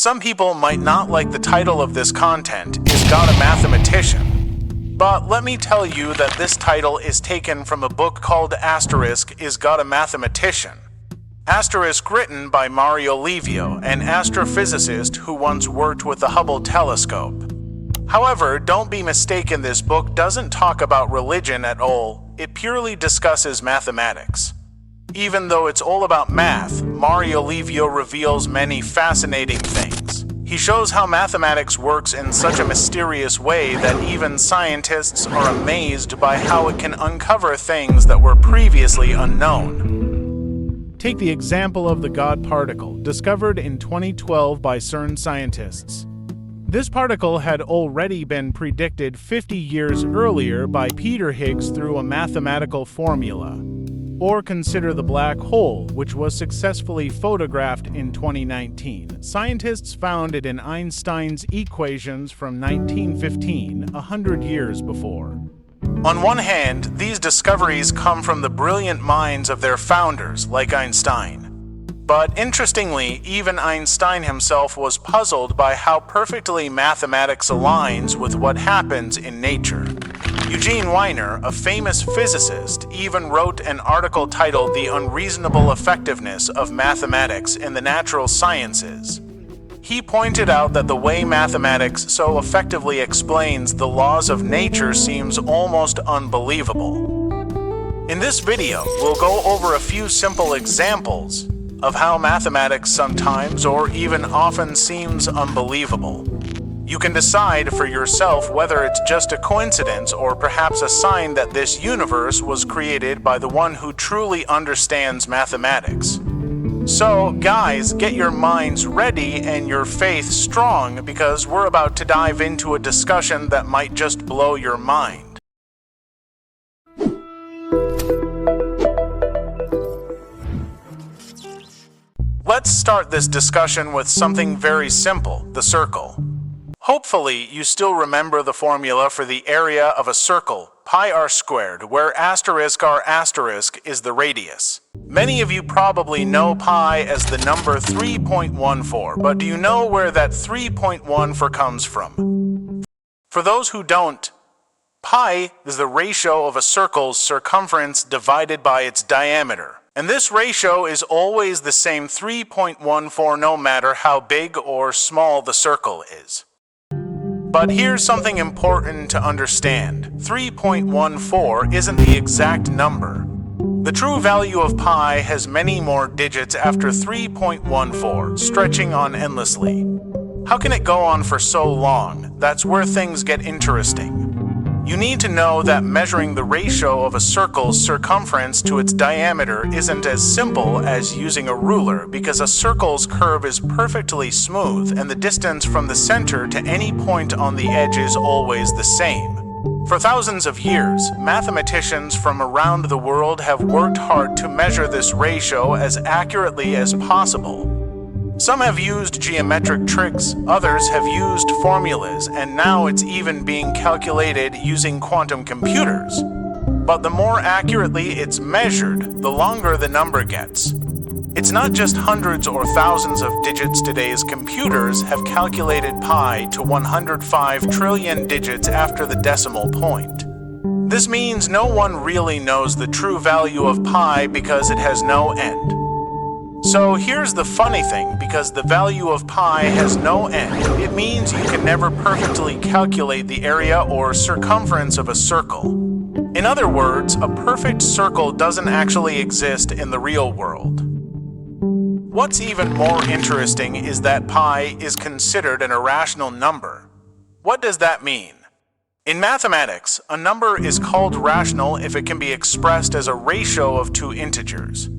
Some people might not like the title of this content, Is God a Mathematician? But let me tell you that this title is taken from a book called Is God a Mathematician? Written by Mario Livio, an astrophysicist who once worked with the Hubble telescope. However, don't be mistaken, this book doesn't talk about religion at all, it purely discusses mathematics. Even though it's all about math, Mario Livio reveals many fascinating things. He shows how mathematics works in such a mysterious way that even scientists are amazed by how it can uncover things that were previously unknown. Take the example of the God particle, discovered in 2012 by CERN scientists. This particle had already been predicted 50 years earlier by Peter Higgs through a mathematical formula. Or consider the black hole, which was successfully photographed in 2019. Scientists found it in Einstein's equations from 1915, 100 years before. On one hand, these discoveries come from the brilliant minds of their founders, like Einstein. But interestingly, even Einstein himself was puzzled by how perfectly mathematics aligns with what happens in nature. Eugene Weiner, a famous physicist, even wrote an article titled The Unreasonable Effectiveness of Mathematics in the Natural Sciences. He pointed out that the way mathematics so effectively explains the laws of nature seems almost unbelievable. In this video, we'll go over a few simple examples of how mathematics sometimes or even often seems unbelievable. You can decide for yourself whether it's just a coincidence or perhaps a sign that this universe was created by the one who truly understands mathematics. So, guys, get your minds ready and your faith strong, because we're about to dive into a discussion that might just blow your mind. Let's start this discussion with something very simple, the circle. Hopefully, you still remember the formula for the area of a circle, pi r squared, where *r* is the radius. Many of you probably know pi as the number 3.14, but do you know where that 3.14 comes from? For those who don't, pi is the ratio of a circle's circumference divided by its diameter. And this ratio is always the same 3.14 no matter how big or small the circle is. But here's something important to understand. 3.14 isn't the exact number. The true value of pi has many more digits after 3.14, stretching on endlessly. How can it go on for so long? That's where things get interesting. You need to know that measuring the ratio of a circle's circumference to its diameter isn't as simple as using a ruler, because a circle's curve is perfectly smooth and the distance from the center to any point on the edge is always the same. For thousands of years, mathematicians from around the world have worked hard to measure this ratio as accurately as possible. Some have used geometric tricks, others have used formulas, and now it's even being calculated using quantum computers. But the more accurately it's measured, the longer the number gets. It's not just hundreds or thousands of digits. Today's computers have calculated pi to 105 trillion digits after the decimal point. This means no one really knows the true value of pi because it has no end. So here's the funny thing, because the value of pi has no end, it means you can never perfectly calculate the area or circumference of a circle. In other words, a perfect circle doesn't actually exist in the real world. What's even more interesting is that pi is considered an irrational number. What does that mean? In mathematics, a number is called rational if it can be expressed as a ratio of two integers.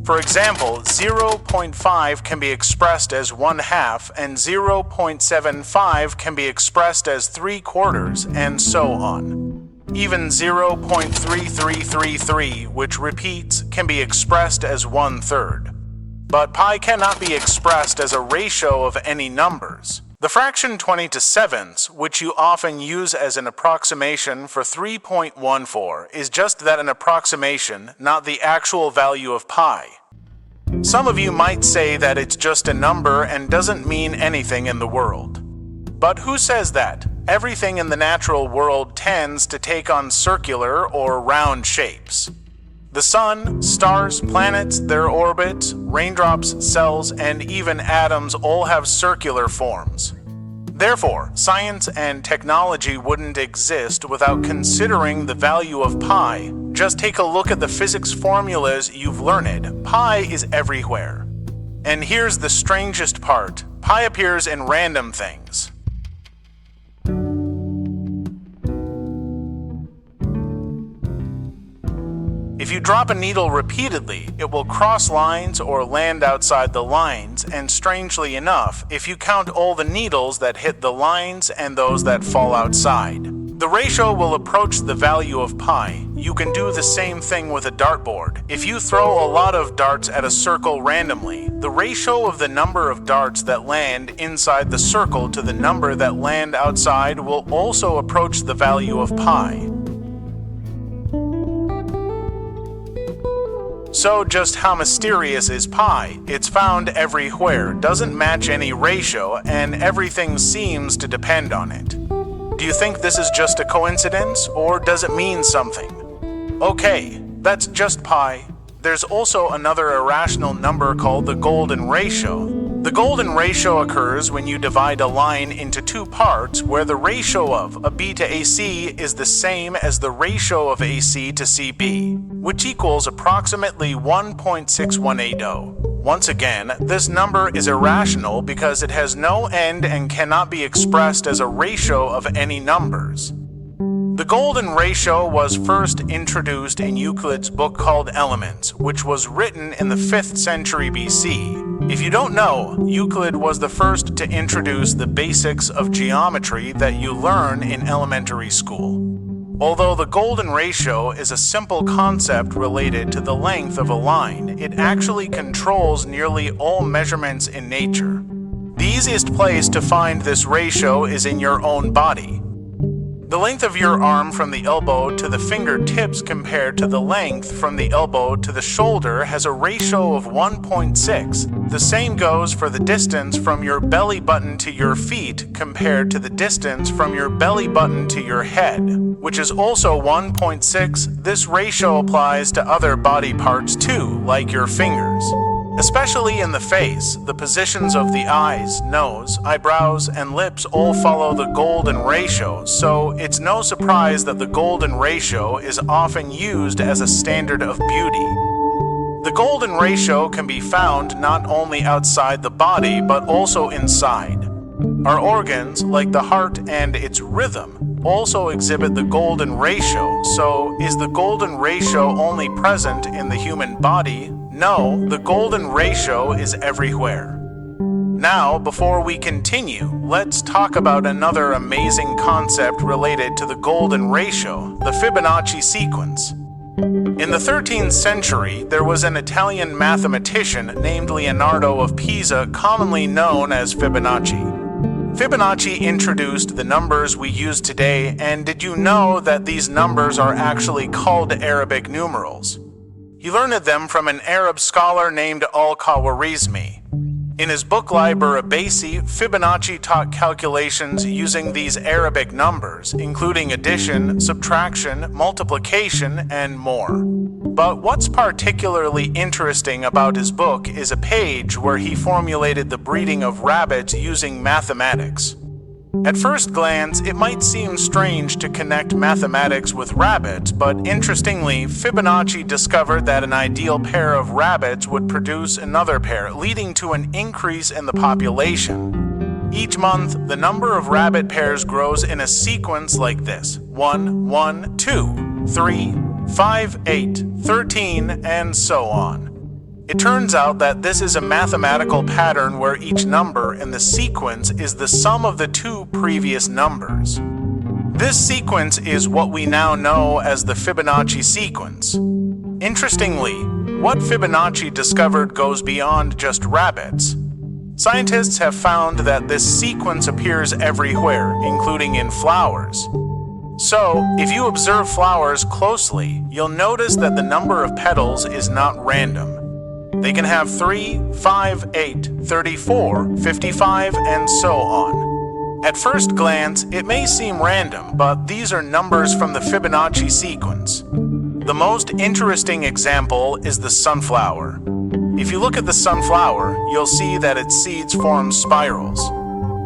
For example, 0.5 can be expressed as 1/2, and 0.75 can be expressed as 3/4, and so on. Even 0.3333, which repeats, can be expressed as 1/3. But pi cannot be expressed as a ratio of any numbers. The fraction 20 to 7ths, which you often use as an approximation for 3.14, is just that, an approximation, not the actual value of pi. Some of you might say that it's just a number and doesn't mean anything in the world. But who says that? Everything in the natural world tends to take on circular or round shapes. The sun, stars, planets, their orbits, raindrops, cells, and even atoms all have circular forms. Therefore, science and technology wouldn't exist without considering the value of pi. Just take a look at the physics formulas you've learned. Pi is everywhere. And here's the strangest part. Pi appears in random things. If you drop a needle repeatedly, it will cross lines or land outside the lines, and strangely enough, if you count all the needles that hit the lines and those that fall outside, the ratio will approach the value of pi. You can do the same thing with a dartboard. If you throw a lot of darts at a circle randomly, the ratio of the number of darts that land inside the circle to the number that land outside will also approach the value of pi. So just how mysterious is pi? It's found everywhere, doesn't match any ratio, and everything seems to depend on it. Do you think this is just a coincidence, or does it mean something? Okay, that's just pi. There's also another irrational number called the golden ratio. The golden ratio occurs when you divide a line into two parts where the ratio of a b to AC is the same as the ratio of AC to CB, which equals approximately 1.6180. Once again, this number is irrational because it has no end and cannot be expressed as a ratio of any numbers. The golden ratio was first introduced in Euclid's book called Elements, which was written in the 5th century BC. If you don't know, Euclid was the first to introduce the basics of geometry that you learn in elementary school. Although the golden ratio is a simple concept related to the length of a line, it actually controls nearly all measurements in nature. The easiest place to find this ratio is in your own body. The length of your arm from the elbow to the fingertips compared to the length from the elbow to the shoulder has a ratio of 1.6. The same goes for the distance from your belly button to your feet compared to the distance from your belly button to your head, which is also 1.6. This ratio applies to other body parts too, like your fingers. Especially in the face, the positions of the eyes, nose, eyebrows, and lips all follow the golden ratio, so it's no surprise that the golden ratio is often used as a standard of beauty. The golden ratio can be found not only outside the body, but also inside. Our organs, like the heart and its rhythm, also exhibit the golden ratio, so is the golden ratio only present in the human body? No, the golden ratio is everywhere. Now, before we continue, let's talk about another amazing concept related to the golden ratio, the Fibonacci sequence. In the 13th century, there was an Italian mathematician named Leonardo of Pisa, commonly known as Fibonacci. Fibonacci introduced the numbers we use today, and did you know that these numbers are actually called Arabic numerals? He learned them from an Arab scholar named Al-Khwarizmi. In his book Liber Abasi, Fibonacci taught calculations using these Arabic numbers, including addition, subtraction, multiplication, and more. But what's particularly interesting about his book is a page where he formulated the breeding of rabbits using mathematics. At first glance, it might seem strange to connect mathematics with rabbits, but interestingly, Fibonacci discovered that an ideal pair of rabbits would produce another pair, leading to an increase in the population. Each month, the number of rabbit pairs grows in a sequence like this: 1, 1, 2, 3, 5, 8, 13, and so on. It turns out that this is a mathematical pattern where each number in the sequence is the sum of the two previous numbers. This sequence is what we now know as the Fibonacci sequence. Interestingly, what Fibonacci discovered goes beyond just rabbits. Scientists have found that this sequence appears everywhere, including in flowers. So, if you observe flowers closely, you'll notice that the number of petals is not random. They can have 3, 5, 8, 34, 55, and so on. At first glance, it may seem random, but these are numbers from the Fibonacci sequence. The most interesting example is the sunflower. If you look at the sunflower, you'll see that its seeds form spirals.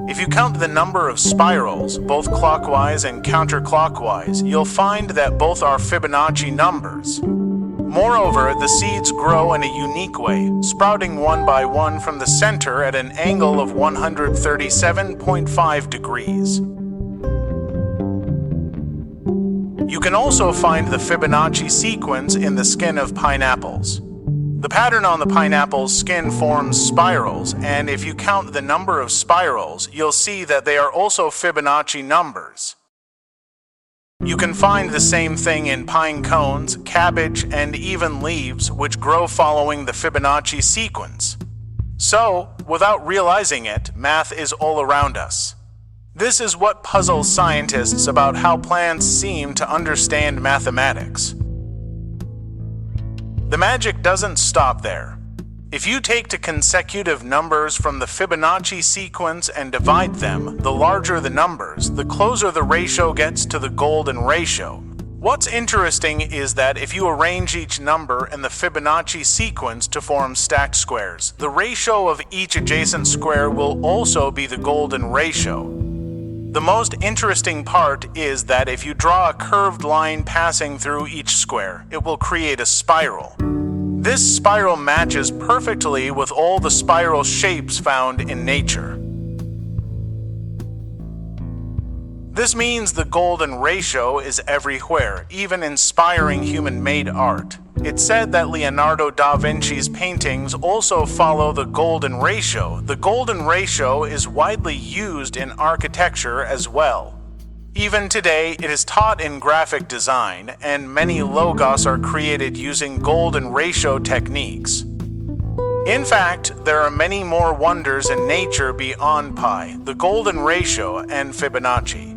If you count the number of spirals, both clockwise and counterclockwise, you'll find that both are Fibonacci numbers. Moreover, the seeds grow in a unique way, sprouting one by one from the center at an angle of 137.5 degrees. You can also find the Fibonacci sequence in the skin of pineapples. The pattern on the pineapple's skin forms spirals, and if you count the number of spirals, you'll see that they are also Fibonacci numbers. You can find the same thing in pine cones, cabbage, and even leaves, which grow following the Fibonacci sequence. So, without realizing it, math is all around us. This is what puzzles scientists about how plants seem to understand mathematics. The magic doesn't stop there. If you take the consecutive numbers from the Fibonacci sequence and divide them, the larger the numbers, the closer the ratio gets to the golden ratio. What's interesting is that if you arrange each number in the Fibonacci sequence to form stacked squares, the ratio of each adjacent square will also be the golden ratio. The most interesting part is that if you draw a curved line passing through each square, it will create a spiral. This spiral matches perfectly with all the spiral shapes found in nature. This means the golden ratio is everywhere, even inspiring human-made art. It's said that Leonardo da Vinci's paintings also follow the golden ratio. The golden ratio is widely used in architecture as well. Even today, it is taught in graphic design, and many logos are created using golden ratio techniques. In fact, there are many more wonders in nature beyond pi, the golden ratio, and Fibonacci.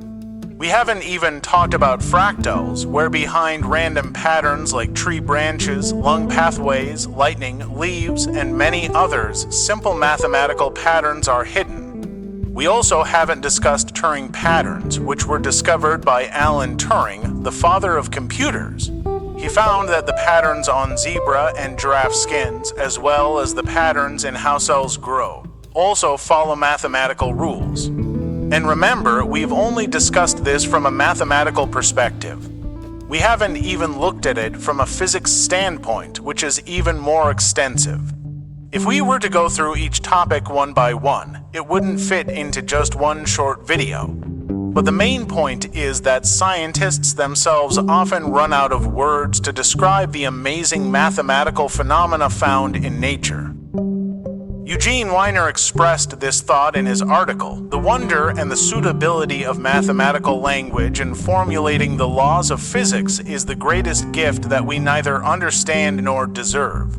We haven't even talked about fractals, where behind random patterns like tree branches, lung pathways, lightning, leaves, and many others, simple mathematical patterns are hidden. We also haven't discussed Turing patterns, which were discovered by Alan Turing, the father of computers. He found that the patterns on zebra and giraffe skins, as well as the patterns in how cells grow, also follow mathematical rules. And remember, we've only discussed this from a mathematical perspective. We haven't even looked at it from a physics standpoint, which is even more extensive. If we were to go through each topic one by one, it wouldn't fit into just one short video. But the main point is that scientists themselves often run out of words to describe the amazing mathematical phenomena found in nature. Eugene Weiner expressed this thought in his article, "The wonder and the suitability of mathematical language in formulating the laws of physics is the greatest gift that we neither understand nor deserve."